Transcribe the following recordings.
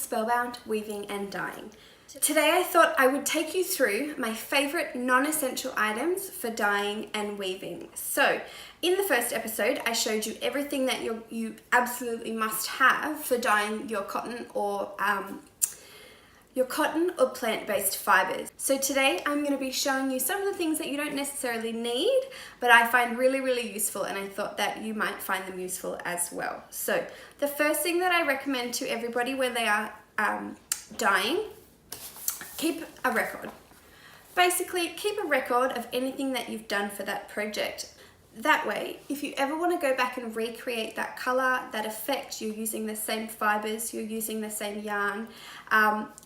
Spellbound Weaving and Dyeing. Today I thought I would take you through my favourite non-essential items for dyeing and weaving. So in the first episode I showed you everything that you absolutely must have for dyeing your cotton or plant-based fibres. So today I'm going to be showing you some of the things that you don't necessarily need, but I find really useful, and I thought that you might find them useful as well. So the first thing that I recommend to everybody when they are dyeing, keep a record. Basically, keep a record of anything that you've done for that project. That way, if you ever want to go back and recreate that colour, that effect, you're using the same fibres, you're using the same yarn,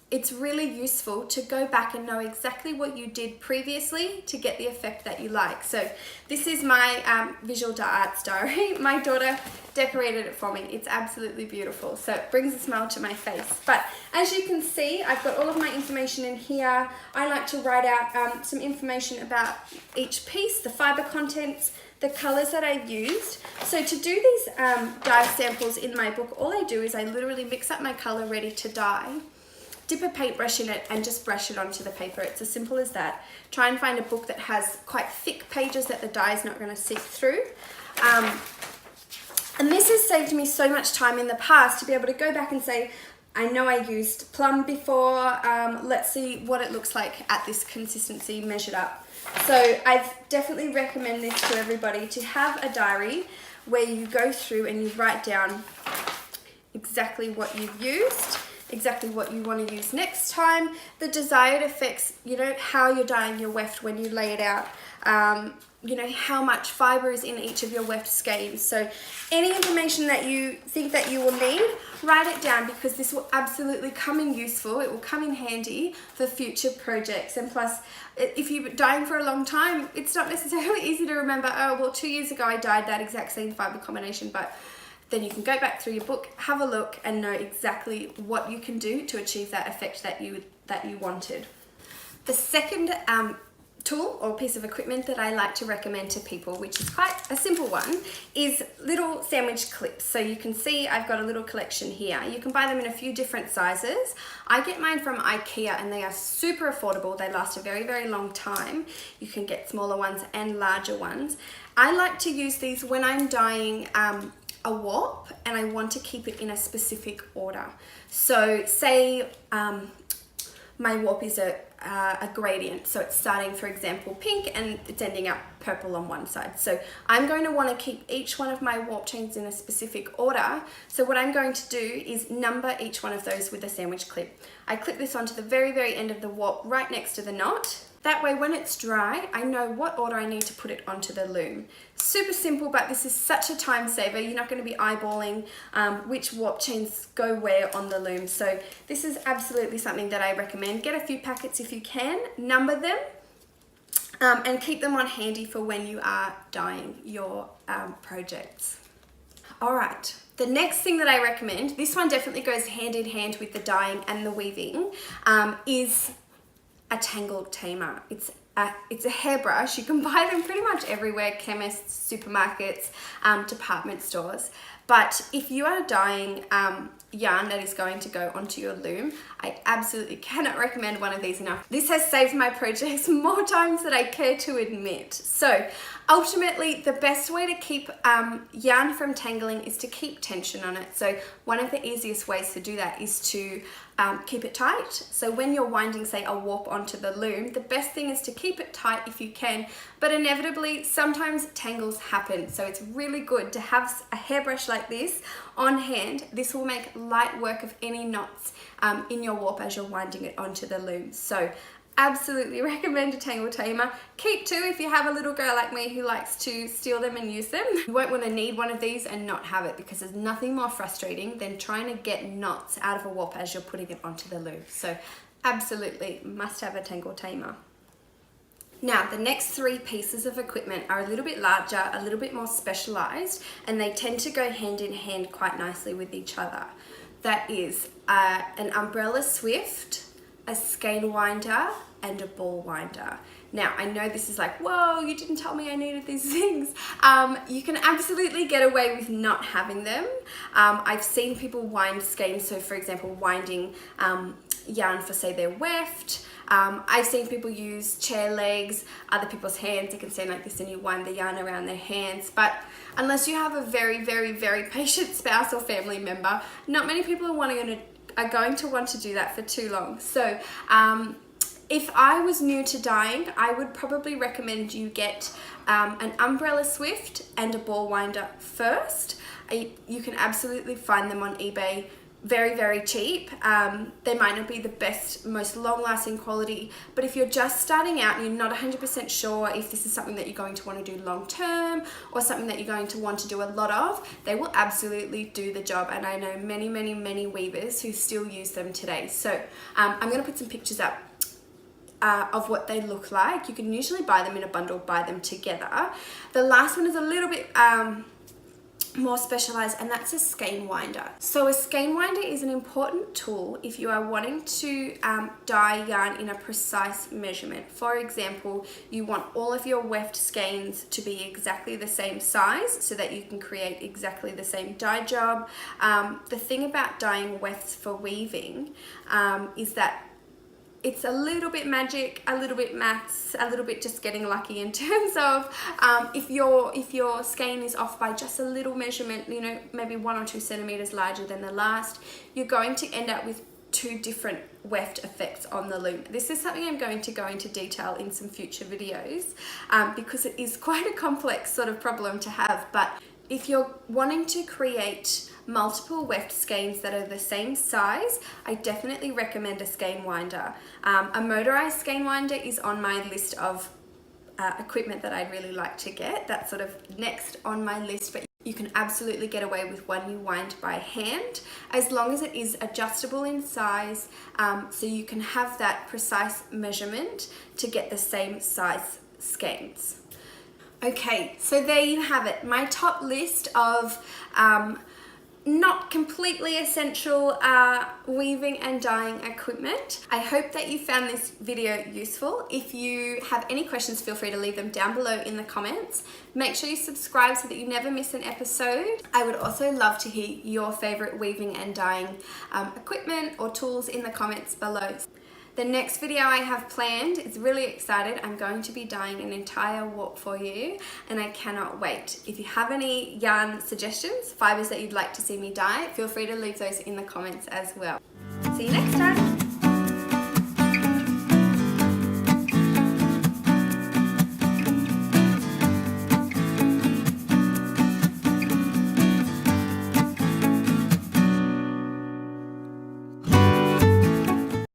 it's really useful to go back and know exactly what you did previously to get the effect that you like. So this is my visual arts diary. My daughter decorated it for me. It's absolutely beautiful. So it brings a smile to my face. But as you can see, I've got all of my information in here. I like to write out some information about each piece, the fibre contents, the colours that I've used. So to do these dye samples in my book, all I do is I literally mix up my colour ready to dye, dip a paintbrush in it and just brush it onto the paper. It's as simple as that. Try and find a book that has quite thick pages that the dye is not going to seep through. And this has saved me so much time in the past to be able to go back and say, I know I used plum before, let's see what it looks like at this consistency measured up. So I definitely recommend this to everybody, to have a diary where you go through and you write down exactly what you've used, exactly what you want to use next time, the desired effects, you know, how you're dyeing your weft when you lay it out, you know, how much fibre is in each of your weft skeins. So any information that you think that you will need, write it down, because this will absolutely come in useful. It will come in handy for future projects. And plus, if you've been dyeing for a long time, it's not necessarily easy to remember, oh, well, 2 years ago I dyed that exact same fibre combination, but then you can go back through your book, have a look, and know exactly what you can do to achieve that effect that you wanted. The second tool or piece of equipment that I like to recommend to people, which is quite a simple one, is little sandwich clips. So you can see I've got a little collection here. You can buy them in a few different sizes. I get mine from IKEA and they are super affordable. They last a very long time. You can get smaller ones and larger ones. I like to use these when I'm dyeing a warp and I want to keep it in a specific order. So say my warp is a gradient, so it's starting, for example, pink and it's ending up purple on one side. So I'm going to want to keep each one of my warp chains in a specific order. So what I'm going to do is number each one of those with a sandwich clip. I clip this onto the very end of the warp right next to the knot. That way when it's dry, I know what order I need to put it onto the loom. Super simple, but this is such a time saver. You're not going to be eyeballing which warp chains go where on the loom. So this is absolutely something that I recommend. Get a few packets if you can, number them, and keep them on handy for when you are dyeing your projects. All right. The next thing that I recommend, this one definitely goes hand in hand with the dyeing and the weaving, is a tangle tamer. It's a hairbrush. You can buy them pretty much everywhere, chemists, supermarkets, department stores. But if you are dyeing yarn that is going to go onto your loom, I absolutely cannot recommend one of these enough. This has saved my projects more times than I care to admit. So ultimately, the best way to keep yarn from tangling is to keep tension on it. So one of the easiest ways to do that is to keep it tight. So when you're winding, say, a warp onto the loom, the best thing is to keep it tight if you can, but inevitably sometimes tangles happen. So it's really good to have a hairbrush like this on hand. This will make light work of any knots in your warp as you're winding it onto the loom. So absolutely recommend a tangle tamer. Keep two if you have a little girl like me who likes to steal them and use them. You won't want to need one of these and not have it, because there's nothing more frustrating than trying to get knots out of a warp as you're putting it onto the loom. So absolutely must have a tangle tamer. Now, the next three pieces of equipment are a little bit larger, a little bit more specialized, and they tend to go hand in hand quite nicely with each other. That is an umbrella swift, a skein winder, and a ball winder. Now, I know this is like, whoa, you didn't tell me I needed these things. You can absolutely get away with not having them. I've seen people wind skeins, so for example, winding yarn for, say, their weft. I've seen people use chair legs, other people's hands. You can stand like this and you wind the yarn around their hands. But unless you have a very, very, very patient spouse or family member, not many people are going to want to do that for too long. So if I was new to dyeing, I would probably recommend you get an umbrella swift and a ball winder first. You can absolutely find them on eBay very, very cheap. They might not be the best, most long-lasting quality, but if you're just starting out and you're not 100% sure if this is something that you're going to want to do long-term or something that you're going to want to do a lot of, they will absolutely do the job. And I know many, many, many weavers who still use them today. So I'm going to put some pictures up of what they look like. You can usually buy them in a bundle, buy them together. The last one is a little bit more specialized, and that's a skein winder. So a skein winder is an important tool if you are wanting to dye yarn in a precise measurement. For example, you want all of your weft skeins to be exactly the same size so that you can create exactly the same dye job. The thing about dyeing wefts for weaving is that it's a little bit magic, a little bit maths, a little bit just getting lucky in terms of if your skein is off by just a little measurement, you know, maybe 1 or 2 centimeters larger than the last, you're going to end up with 2 different weft effects on the loom. This is something I'm going to go into detail in some future videos because it is quite a complex sort of problem to have. But if you're wanting to create multiple weft skeins that are the same size, I definitely recommend a skein winder. A motorized skein winder is on my list of equipment that I'd really like to get. That's sort of next on my list, but you can absolutely get away with one you wind by hand as long as it is adjustable in size, so you can have that precise measurement to get the same size skeins. Okay, so there you have it, my top list of not completely essential weaving and dyeing equipment. I hope that you found this video useful. If you have any questions, feel free to leave them down below in the comments. Make sure you subscribe so that you never miss an episode. I would also love to hear your favorite weaving and dyeing equipment or tools in the comments below. The next video I have planned is really excited. I'm going to be dyeing an entire warp for you and I cannot wait. If you have any yarn suggestions, fibers that you'd like to see me dye, feel free to leave those in the comments as well. See you next time.